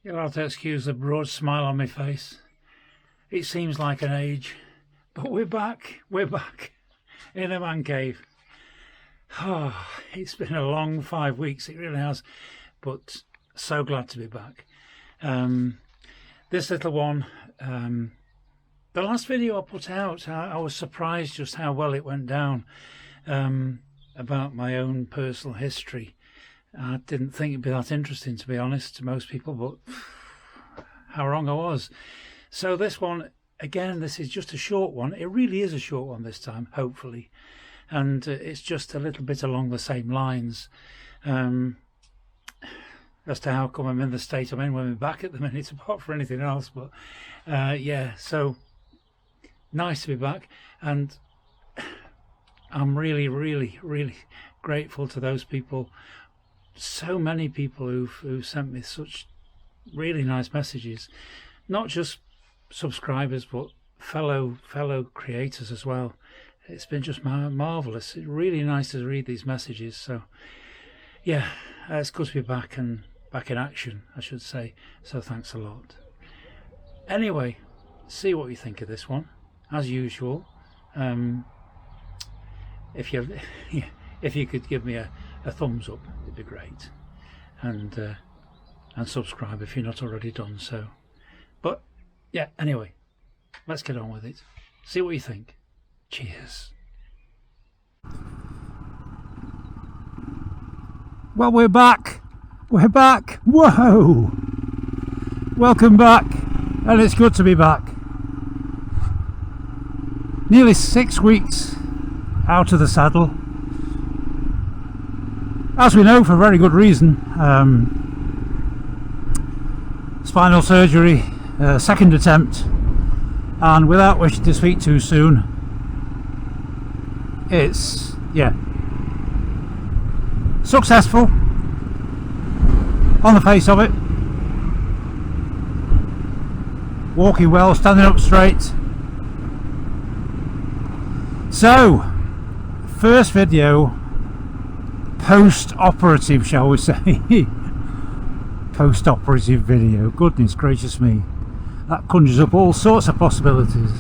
You'll have to excuse the broad smile on my face. It seems like an age, but we're back in a man cave. Oh, it's been a long 5 weeks, it really has, but so glad to be back. This little one, the last video I put out, I was surprised just how well it went down, about my own personal history. I didn't think it'd be that interesting, to be honest, to most people, but how wrong I was. So this one, again, this is just a short one. It really is a short one this time, hopefully. And it's just a little bit along the same lines as to how come I'm in the state I'm in when we're back at the minute, apart from anything else. But yeah, so nice to be back. And I'm really, really, really grateful to those people. So many people who've sent me such really nice messages, not just subscribers but fellow creators as well. It's been just marvelous. It's really nice to read these messages. So yeah, it's good to be back and back in action, I should say. So thanks a lot. Anyway, see what you think of this one, as usual. If you could give me a thumbs up, it'd be great, and subscribe if you're not already done so. But yeah, anyway, let's get on with it. See what you think. Cheers. Well, we're back. Whoa, welcome back, and it's good to be back. Nearly 6 weeks out of the saddle, as we know, for very good reason. Spinal surgery, second attempt, and without wishing to speak too soon, it's, yeah, successful on the face of it. Walking well, standing up straight. So, first video post-operative, shall we say. Post-operative video, goodness gracious me, that conjures up all sorts of possibilities.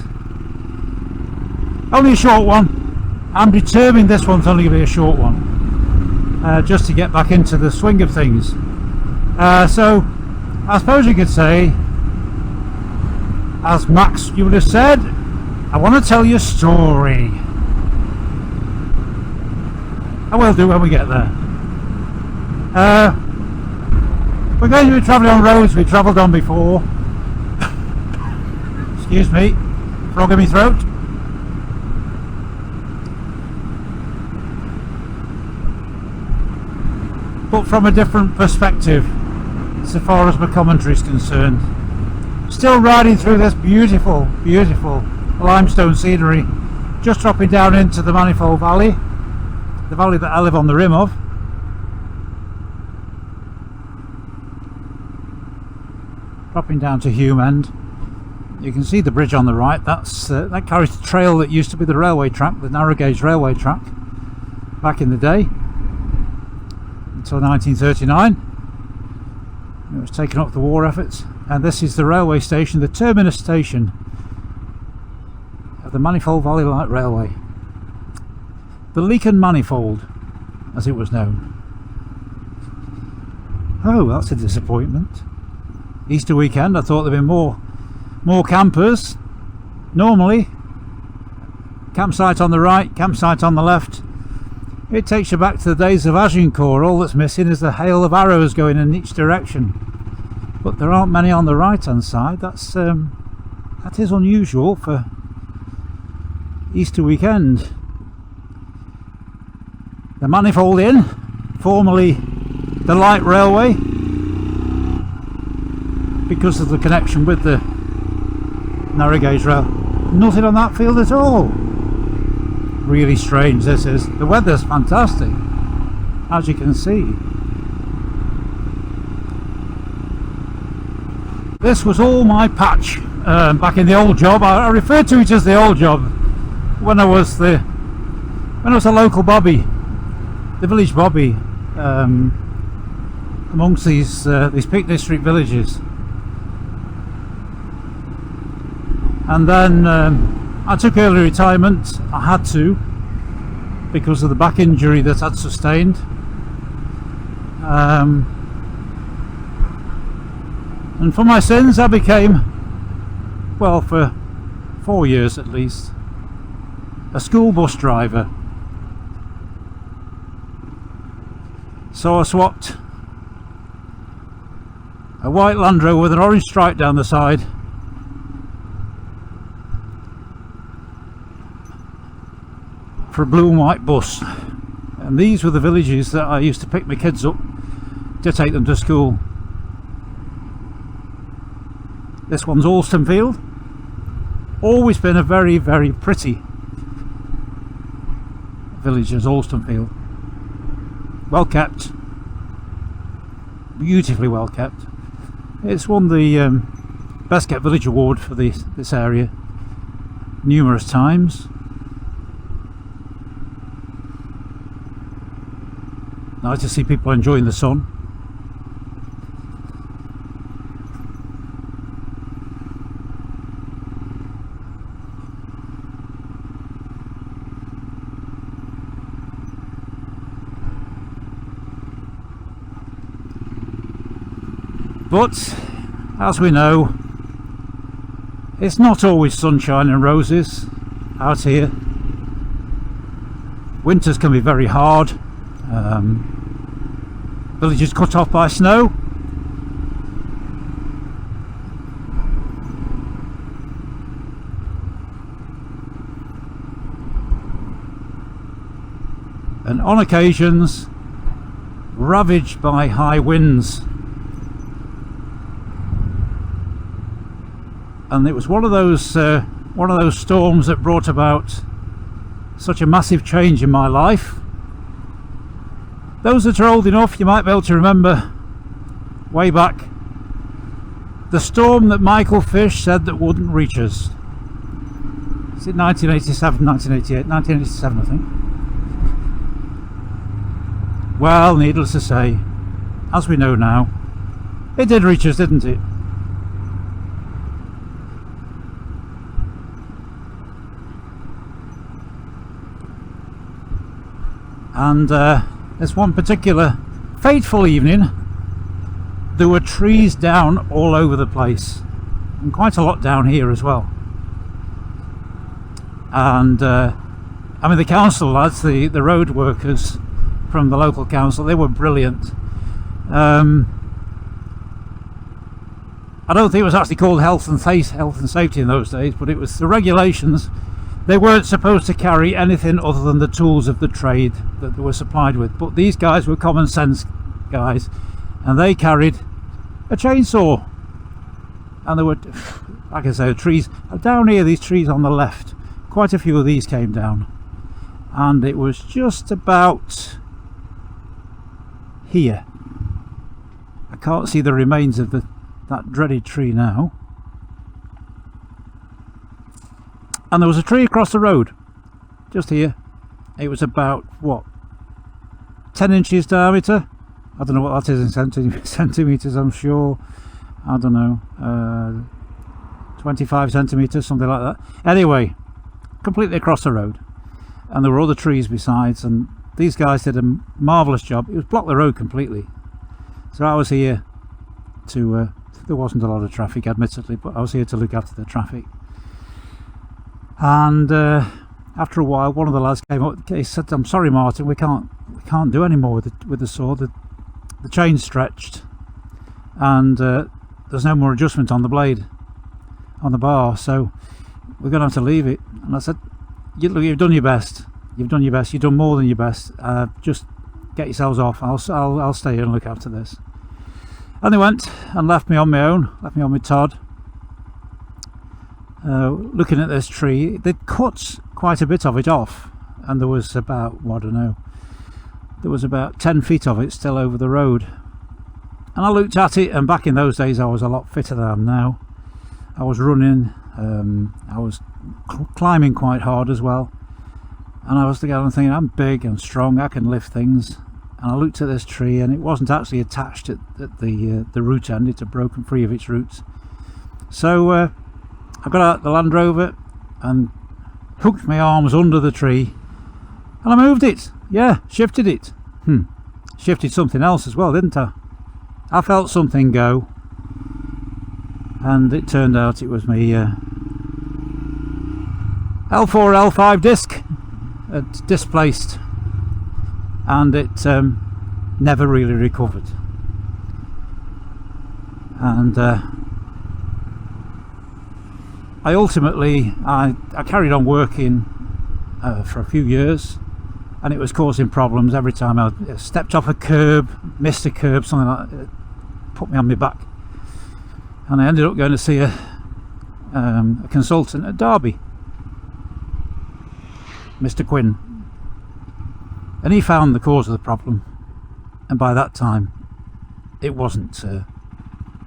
Only a short one. I'm determined this one's only going to be a short one, just to get back into the swing of things. So I suppose you could say, as Max you would have said, I want to tell you a story. I will do when we get there. We're going to be travelling on roads we travelled on before. Excuse me, frog in my throat. But from a different perspective, so far as my commentary is concerned. Still riding through this beautiful, beautiful limestone scenery, just dropping down into the Manifold Valley, the valley that I live on the rim of. Dropping down to Hume End. You can see the bridge on the right. That carries the trail that used to be the railway track, the narrow gauge railway track, back in the day, until 1939. It was taken up with the war efforts, and this is the railway station, the terminus station of the Manifold Valley Light Railway. The Leaken Manifold, as it was known. Oh, that's a disappointment. Easter weekend, I thought there'd be more campers. Normally, campsite on the right, campsite on the left. It takes you back to the days of Agincourt. All that's missing is the hail of arrows going in each direction. But there aren't many on the right hand side. That is unusual for Easter weekend. The Manifold Inn, formerly the Light Railway, because of the connection with the narrow gauge rail. Nothing on that field at all. Really strange this is. The weather's fantastic, as you can see. This was all my patch back in the old job. I refer to it as the old job when I was a local bobby, the village bobby, amongst these Peak District villages. And then I took early retirement. I had to, because of the back injury that I'd sustained. And for my sins I became, well, for 4 years at least, a school bus driver. So I swapped a white Land Rover with an orange stripe down the side for a blue and white bus. And these were the villages that I used to pick my kids up to take them to school. This one's Alstonfield. Always been a very, very pretty village as Alstonfield. Well kept, beautifully well kept. It's won the Best Kept Village Award for this area numerous times. Nice to see people enjoying the sun. But as we know, it's not always sunshine and roses out here. Winters can be very hard. Villages cut off by snow. And on occasions ravaged by high winds. And it was one of those storms that brought about such a massive change in my life. Those that are old enough, you might be able to remember way back the storm that Michael Fish said that wouldn't reach us. Is it 1987, 1988? 1987, I think. Well, needless to say, as we know now, it did reach us, didn't it? And there's one particular fateful evening, there were trees down all over the place, and quite a lot down here as well. And I mean, the council lads, the road workers from the local council, they were brilliant. I don't think it was actually called health and safety in those days, but it was the regulations. They weren't supposed to carry anything other than the tools of the trade that they were supplied with. But these guys were common sense guys, and they carried a chainsaw. And there were, like I say, trees down here. These trees on the left, quite a few of these came down, and it was just about here. I can't see the remains of that dreaded tree now. And there was a tree across the road, just here. It was about, what, 10 inches diameter? I don't know what that is in centimetres, I'm sure. I don't know, 25 centimetres, something like that. Anyway, completely across the road. And there were other trees besides, and these guys did a marvellous job. It was blocked the road completely. So I was here to, there wasn't a lot of traffic admittedly, but I was here to look after the traffic. And after a while, one of the lads came up. He said, "I'm sorry, Martin, we can't do any more with the saw. The chain's stretched, and there's no more adjustment on the blade, on the bar. So we're going to have to leave it." And I said, "Look, you've done your best. You've done your best. You've done more than your best. Just get yourselves off. I'll stay here and look after this." And they went and left me on my own. Left me on with Todd. Looking at this tree, they'd cut quite a bit of it off, and there was about, well, I don't know, there was about 10 feet of it still over the road. And I looked at it, and back in those days I was a lot fitter than I am now. I was running, I was climbing quite hard as well, and I was thinking, I'm big and strong, I can lift things. And I looked at this tree, and it wasn't actually attached at the root end. It had broken free of its roots. So I got out the Land Rover and hooked my arms under the tree and I moved it. Yeah, shifted it. Shifted something else as well, didn't I? I felt something go, and it turned out it was my L4 L5 disc had displaced, and it never really recovered. And I ultimately I carried on working for a few years, and it was causing problems every time I stepped off a curb, missed a curb, something like that, put me on my back. And I ended up going to see a consultant at Derby, Mr. Quinn, and he found the cause of the problem. And by that time, it wasn't a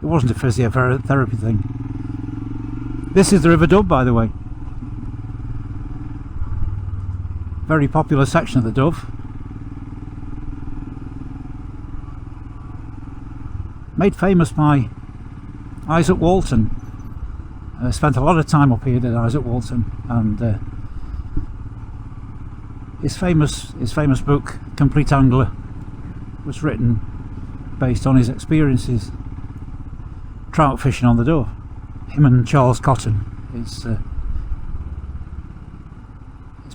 physiotherapy thing. This is the River Dove, by the way. Very popular section of the Dove. Made famous by Isaac Walton. Spent a lot of time up here, did Isaac Walton, and his famous book Complete Angler was written based on his experiences trout fishing on the Dove. Him and Charles Cotton, his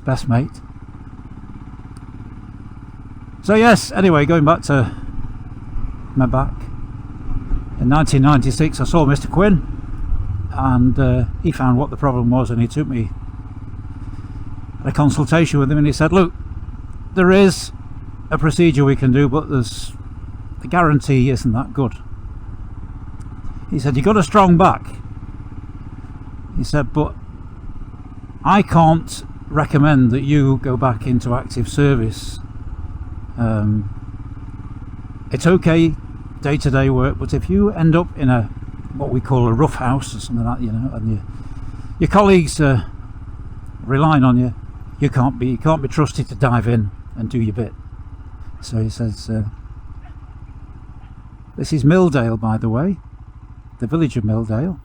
best mate. So yes, anyway, going back to my back, in 1996 I saw Mr. Quinn, and he found what the problem was, and he took me a consultation with him, and he said, look, there is a procedure we can do, but the guarantee isn't that good. He said, you got a strong back. He said, but I can't recommend that you go back into active service. It's okay day-to-day work, but if you end up in what we call a rough house or something like that, you know, and your colleagues are relying on you, you can't be trusted to dive in and do your bit. So he says, this is Milldale, by the way, the village of Milldale.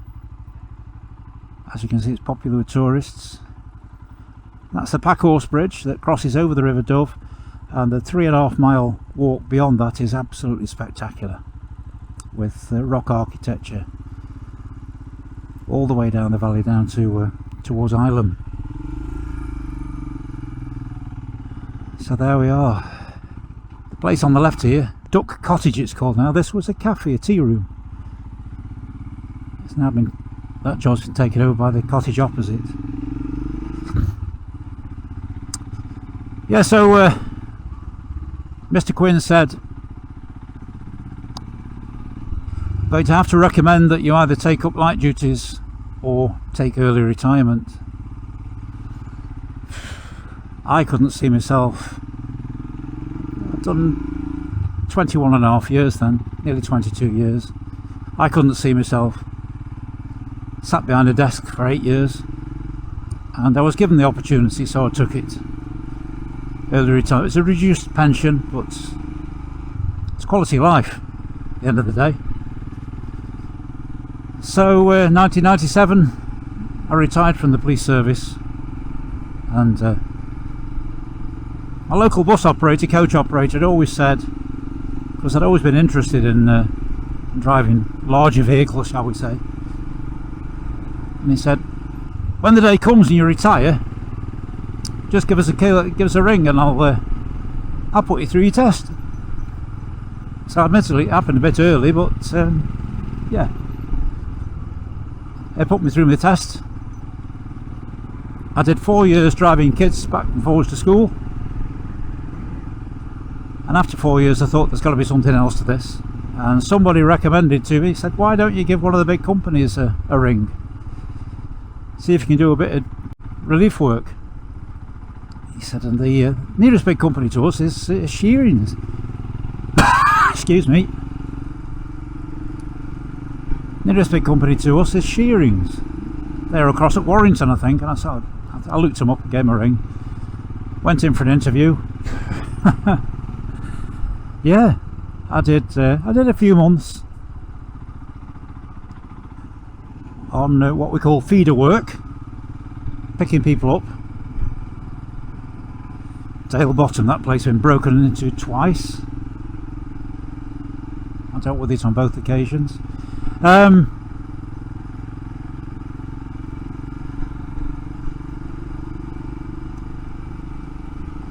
As you can see, it's popular with tourists. That's the Packhorse Bridge that crosses over the River Dove, and the 3.5 mile walk beyond that is absolutely spectacular, with rock architecture all the way down the valley down to towards Ilam. So there we are. The place on the left here, Duck Cottage it's called now. This was a cafe, a tea room. It's now that job's been taken over by the cottage opposite. Yeah, so Mr. Quinn said, I'm going to have to recommend that you either take up light duties or take early retirement. I couldn't see myself. I've done 21.5 years then, nearly 22 years. I couldn't see myself. Sat behind a desk for 8 years, and I was given the opportunity, so I took it. Early retirement. It's a reduced pension, but it's quality life at the end of the day. So 1997 I retired from the police service, and my local bus operator, coach operator, had always said, because I'd always been interested in driving larger vehicles, shall we say, and he said, when the day comes and you retire, just give us a ring and I'll put you through your test. So admittedly it happened a bit early, but yeah, they put me through my test. I did 4 years driving kids back and forwards to school, and after 4 years I thought there's got to be something else to this, and somebody recommended to me, said, why don't you give one of the big companies a ring, see if you can do a bit of relief work. He said, and the nearest big company to us is Shearings. Excuse me. Nearest big company to us is Shearings. They're across at Warrington, I think. And I looked them up and gave them a ring. Went in for an interview. Yeah, I did a few months on what we call feeder work, picking people up. Dale Bottom, that place has been broken into twice. I dealt with it on both occasions.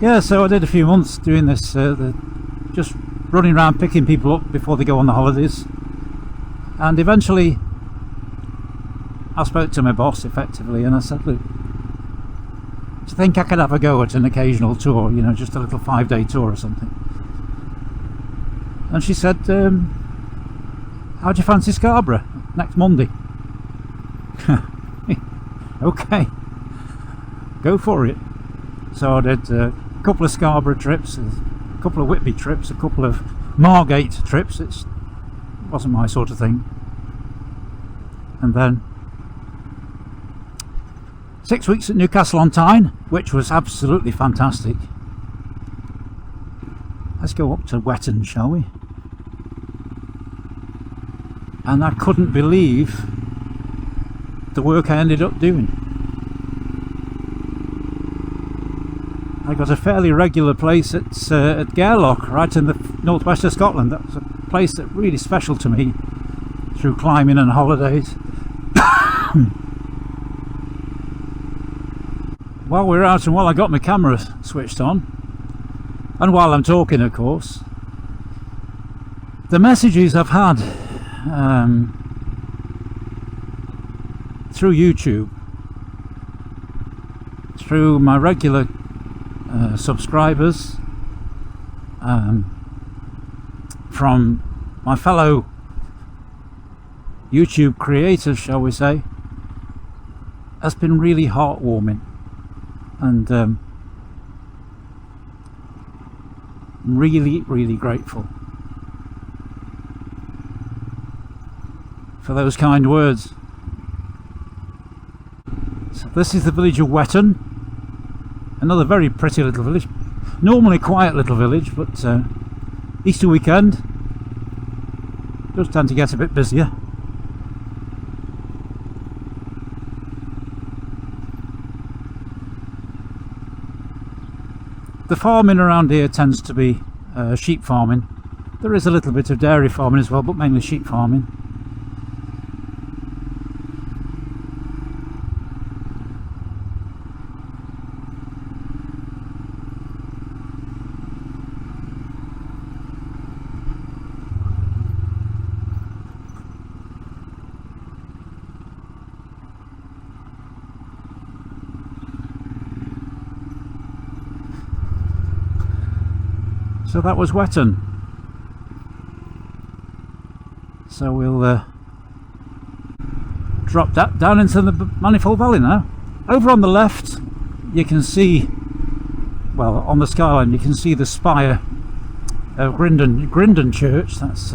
Yeah, so I did a few months doing this, just running around picking people up before they go on the holidays. And eventually I spoke to my boss effectively and I said, look, do you think I could have a go at an occasional tour, you know, just a little 5-day tour or something? And she said, how'd you fancy Scarborough next Monday? Okay, go for it. So I did a couple of Scarborough trips, a couple of Whitby trips, a couple of Margate trips. It wasn't my sort of thing. And then 6 weeks at Newcastle on Tyne, which was absolutely fantastic. Let's go up to Wetton, shall we? And I couldn't believe the work I ended up doing. I got a fairly regular place at Gairloch, right in the northwest of Scotland. That was a place that really special to me through climbing and holidays. While we were out and while I got my camera switched on, and while I'm talking, of course, the messages I've had through YouTube, through my regular subscribers, from my fellow YouTube creators, shall we say, has been really heartwarming, and really grateful for those kind words. So this is the village of Wetton. Another very pretty little village, normally quiet little village, but Easter weekend does tend to get a bit busier. The farming around here tends to be sheep farming. There is a little bit of dairy farming as well, but mainly sheep farming. So that was Wetton. So we'll drop that down into the Manifold Valley now. Over on the left you can see, well, on the skyline you can see the spire of Grindon Church. That's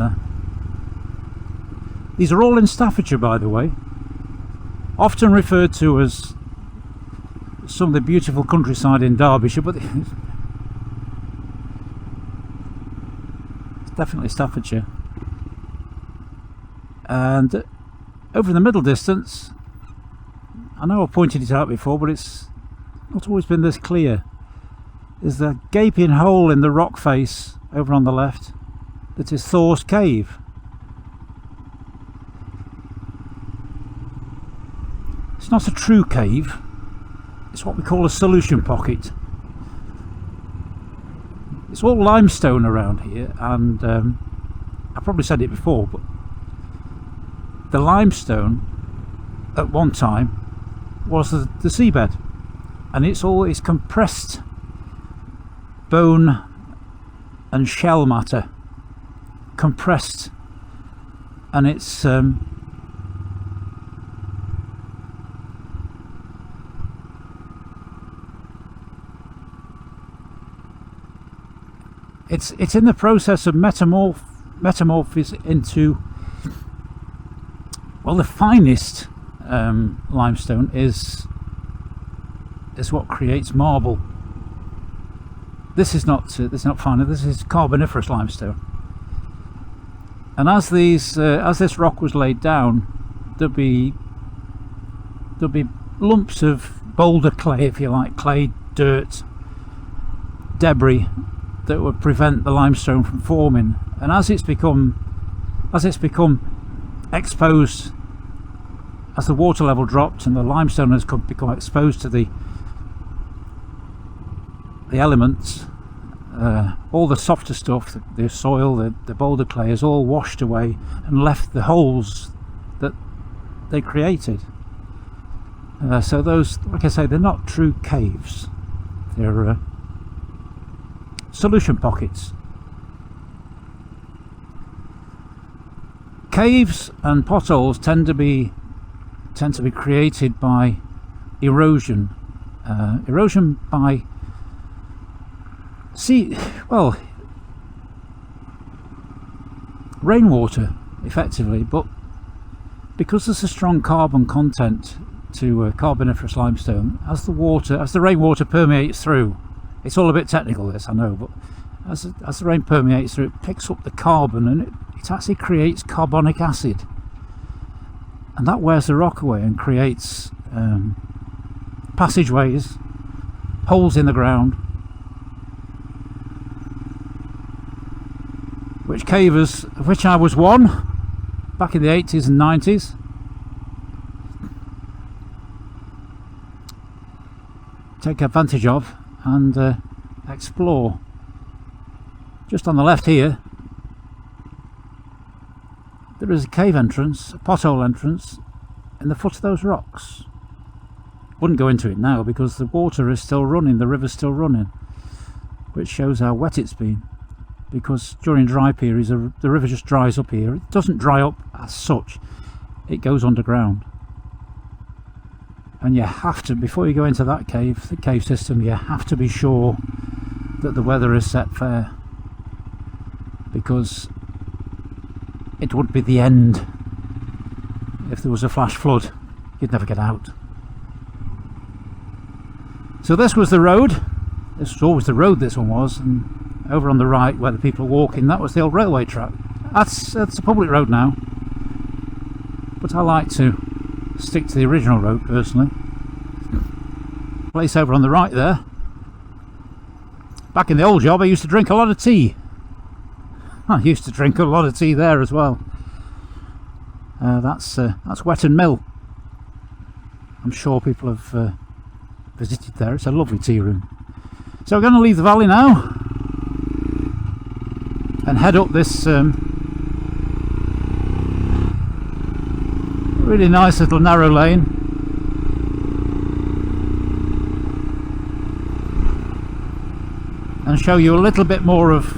these are all in Staffordshire, by the way, often referred to as some of the beautiful countryside in Derbyshire, but definitely Staffordshire. And over in the middle distance, I know I've pointed it out before, but it's not always been this clear. There's a gaping hole in the rock face over on the left that is Thor's Cave. It's not a true cave, it's what we call a solution pocket. It's all limestone around here, and I probably said it before, but the limestone at one time was the seabed, and it's compressed bone and shell matter, compressed, and it's in the process of metamorphosis into, well, the finest limestone is what creates marble. This is not finer. This is carboniferous limestone. And as this rock was laid down, there'd be there'll be lumps of boulder clay, if you like, clay, dirt, debris that would prevent the limestone from forming. And as it's become exposed, as the water level dropped and the limestone has become exposed to the elements, all the softer stuff, the soil, the boulder clay, is all washed away and left the holes that they created. So those, like I say, they're not true caves, they're solution pockets. Caves and potholes tend to be created by erosion, by rainwater, effectively. But because there's a strong carbon content to carboniferous limestone, as the rainwater permeates through, it's all a bit technical this, I know, but as the rain permeates through, it picks up the carbon and it actually creates carbonic acid, and that wears the rock away and creates passageways, holes in the ground, which cavers, of which I was one back in the 80s and 90s, take advantage of and explore. Just on the left here there is a cave entrance, a pothole entrance in the foot of those rocks. Wouldn't go into it now because the water is still running, the river's still running, which shows how wet it's been, because during dry periods the river just dries up here. It doesn't dry up as such, it goes underground. And you have to, before you go into that cave, the cave system, you have to be sure that the weather is set fair, because it would be the end. If there was a flash flood, you'd never get out. So this was the road. This was always the road, this one was, and over on the right where the people are walking, that was the old railway track. That's a public road now, but I like to stick to the original road personally. Place over on the right there, back in the old job I used to drink a lot of tea. I used to drink a lot of tea there as well. That's Wetton Mill. I'm sure people have visited there. It's a lovely tea room. So we're going to leave the valley now and head up this really nice little narrow lane. And show you a little bit more of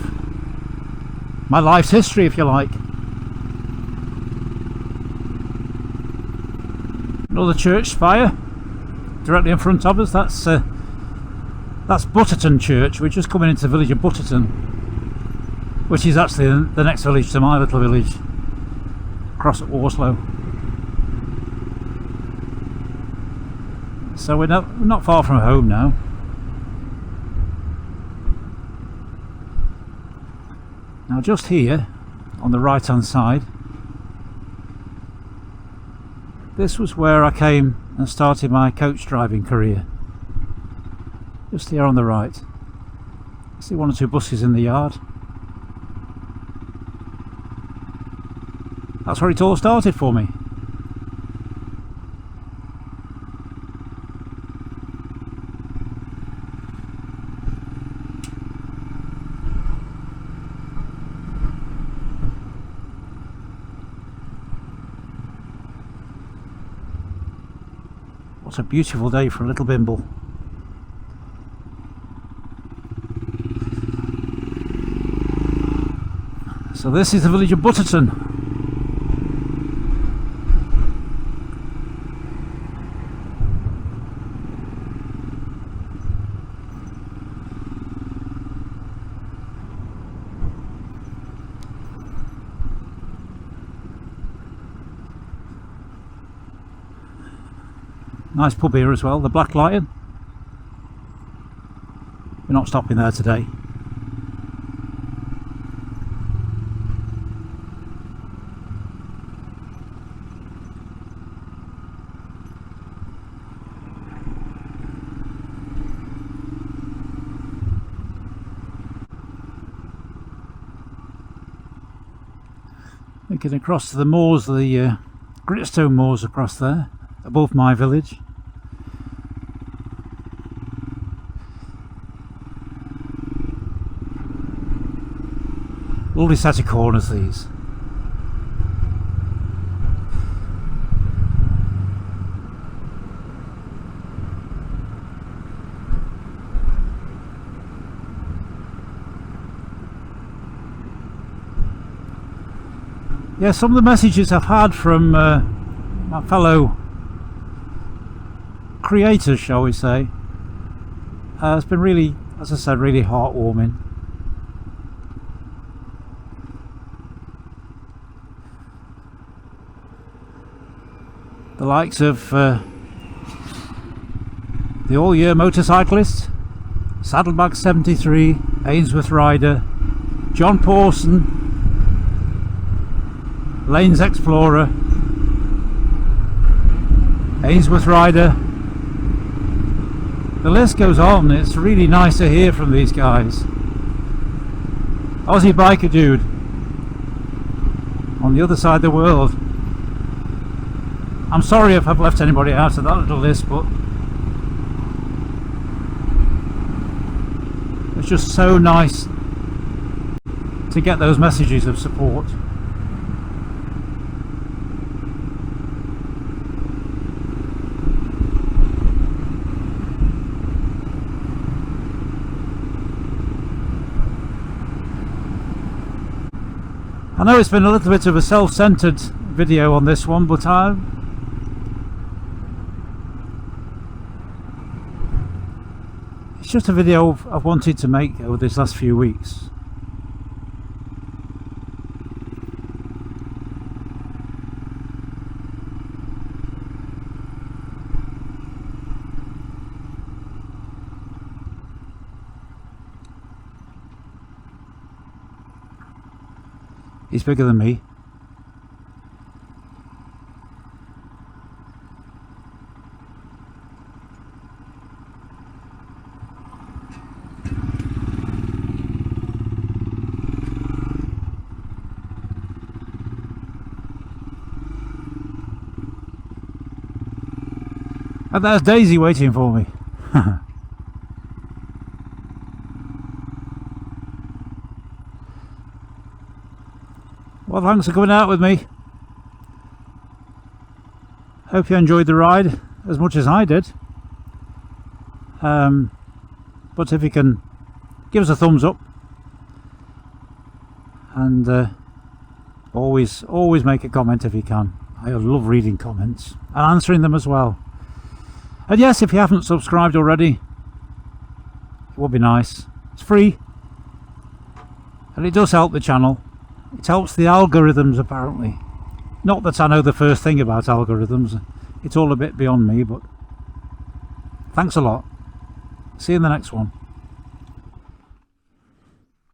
my life's history, if you like. Another church spire directly in front of us. That's Butterton Church. We're just coming into the village of Butterton, which is actually the next village to my little village across at Warslow. So we're not far from home now. Now just here on the right hand side, this was where I came and started my coach driving career. Just here on the right. I see one or two buses in the yard. That's where it all started for me. What a beautiful day for a little Bimble. So this is the village of Butterton. Nice pub here as well, the Black Lion. We're not stopping there today. Looking across to the moors, the gritstone moors across there, above my village. Lovely set of corners, these. Yeah, some of the messages I've had from my fellow creators, shall we say, has been really, as I said, really heartwarming. The likes of the all-year motorcyclist, Saddlebag 73, Ainsworth Rider, John Pawson, Lane's Explorer, Ainsworth Rider. The list goes on. It's really nice to hear from these guys. Aussie biker dude on the other side of the world. I'm sorry if I've left anybody out of that little list, but it's just so nice to get those messages of support. I know it's been a little bit of a self-centered video on this one, but it's just a video I've wanted to make over these last few weeks. He's bigger than me. And there's Daisy waiting for me. Well, thanks for coming out with me. Hope you enjoyed the ride as much as I did. But if you can give us a thumbs up, and always make a comment if you can. I love reading comments and answering them as well. And yes, if you haven't subscribed already, it would be nice. It's free, and it does help the channel. It helps the algorithms, apparently. Not that I know the first thing about algorithms. It's all a bit beyond me, but thanks a lot. See you in the next one.